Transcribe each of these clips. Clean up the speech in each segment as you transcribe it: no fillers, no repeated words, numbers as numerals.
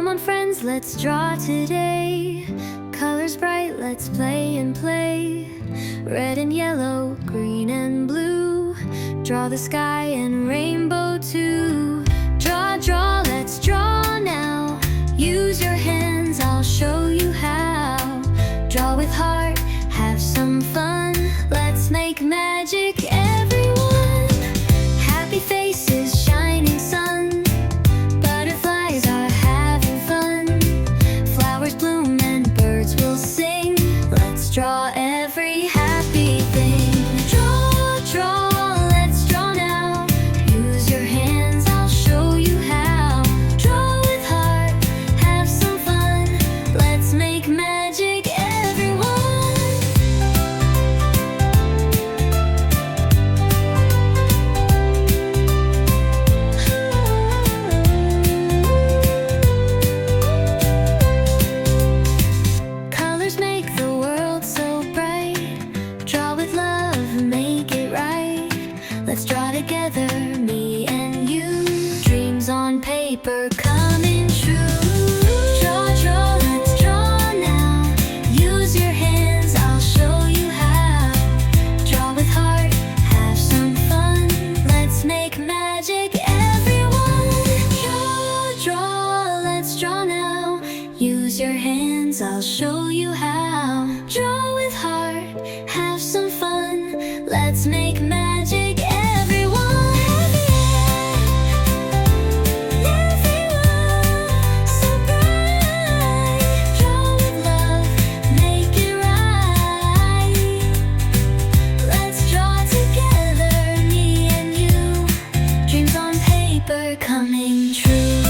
Come on friends, let's draw today. Colors bright, let's play and play. Red and yellow, green and blue. Draw the sky and rainbow too. Draw, draw, let's draw now. Use your hands, I'll show you how. Draw with heart, have some fun. Let's make magic, everyone. Happy faces, shining sun. Butterflies are having fun. Flowers bloom and birds will sing. Let's draw every happy thing. Draw, draw, let's draw now. Use your hands, I'll show you how. Draw with heart, have some fun. Let's make magic, everyone. Colors make the world so bright. Draw with love, make it right. Let's draw together, me and you. Dreams on paper coming true. Draw, draw, let's draw now. Use your hands, I'll show you how. Draw with heart, have some fun. Let's make magic, everyone. Draw, draw, let's draw now. Use your hands, I'll show you how. Draw with heart, have some fun. Let's make magic, everyone. Everyone, so bright. Draw with love, make it right. Let's draw together, me and you. Dreams on paper coming true.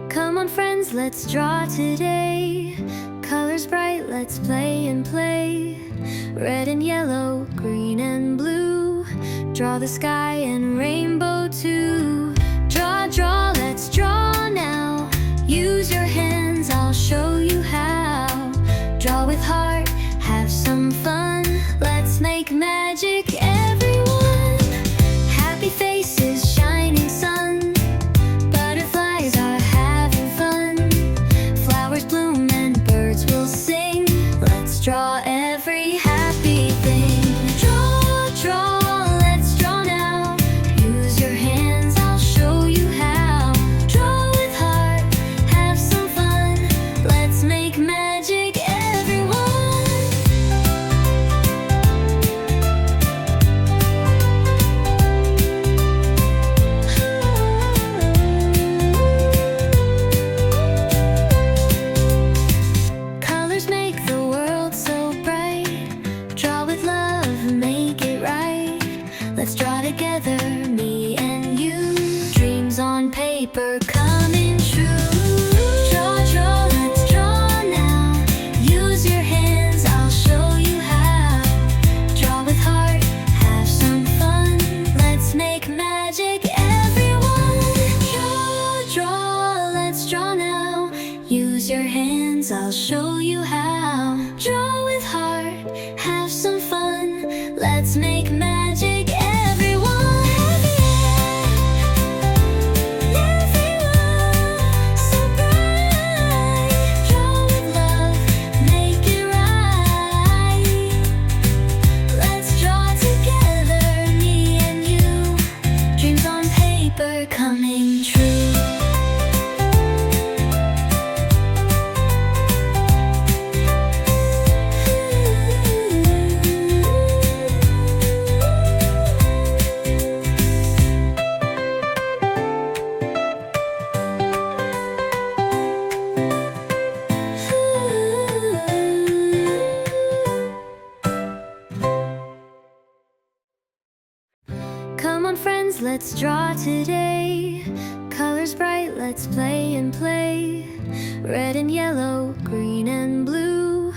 Come on friends, let's draw today. Colors bright, let's play and play. Red and yellow, green and blue. Draw the sky and rainbow too. Draw, draw, let's draw now. Use your hands, I'll show you how. Draw with heart, have some fun. Let's make magic, everyone. Happy faces, shining sun. Butterflies are having fun. Flowers bloom and birds will sing. Let's draw every happy thing. Draw, draw, let's draw now. Use your hands, I'll show you how. Draw with heart, have some fun. Let's make magic, everyone. Colors make the world so bright. Draw with love, make it right. Let's draw together, me and you. Dreams on paper coming true. Draw, draw, let's draw now. Use your hands, I'll show you how. Draw with heart, have some fun. Let's make magic, everyone. Draw, draw, let's draw now. Use your hands, I'll show you how. Draw with heart, have some fun. Let's make magic, everyone. Everyone, so bright. Draw with love, make it right. Let's draw together, me and you. Dreams on paper coming true. Come on friends, let's draw today. Colors bright, let's play and play. Red and yellow, green and blue.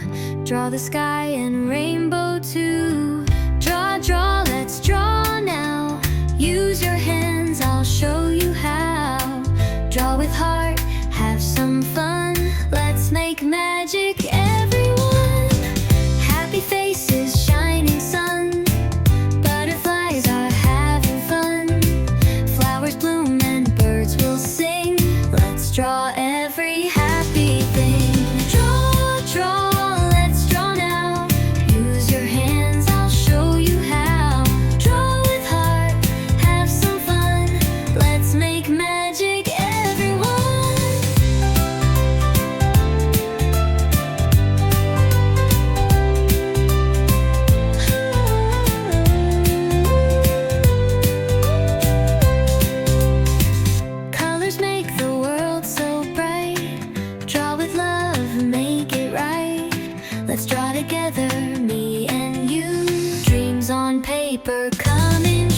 Draw the sky and rainbow too. Draw, draw, let's draw now. Use your hands, I'll show you how. Draw with heart, have some fun. Let's make magic, everyone. Happy faces, shining sun. Butterflies are having fun. Flowers bloom and birds will sing. Let's draw every happy thing. Draw, draw, let's draw now. Use your hands, I'll show you how. Draw with heart, have some fun. Let's make magic, everyone. Colors make the world so bright. Draw with love, make it right. Let's draw together, me and you. Dreams on paper coming